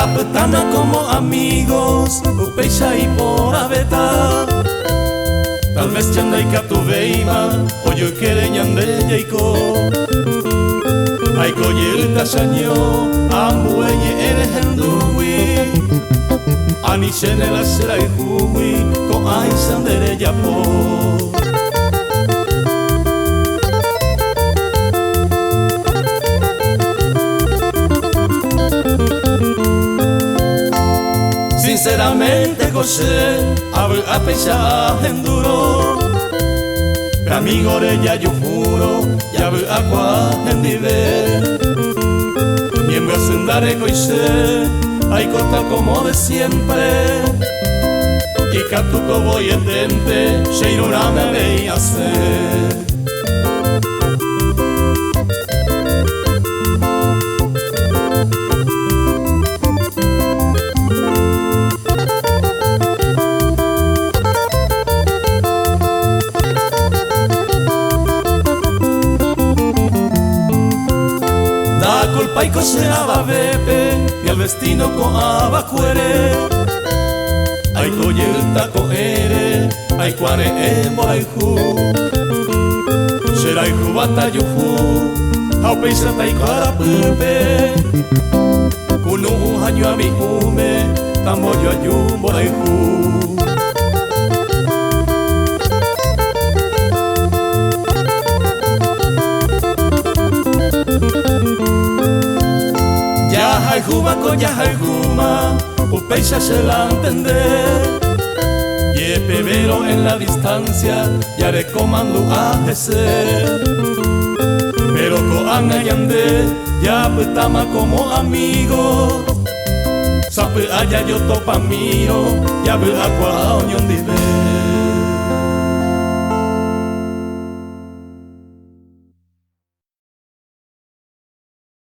ya petana como amigos, upeisha y por abeta. Tal vez chandaika tu veima, o yo quiere ñande yaiko. Aiko yelta shaño, ambueñe eres hendui. Ani shene la sera y hui, ko ai sandere yapo. Sinceramente José, abre a pesar enduro. Amigo de ya yo juro, ya ve agua en nivel. Miembros en dare coise, hay cota como de siempre. Y catuco voy entente, sheirura me veía hacer. Paiko se ababepe y al vestino con abacuere. Aiko yelta ko ere, aikuare emoraihu. Seraihu batayuhu, haupeisa taikara pupe. Kunu hanyu ami ume, tamoyo ayu moraihu. Yahai huma ko yahai huma, upeisha se la entender. Yepe vero en la distancia, ya le comando a Jesús. Pero ko anga yande, ya petama como amigo. Sape allá yo topa miro, ya ve agua oñón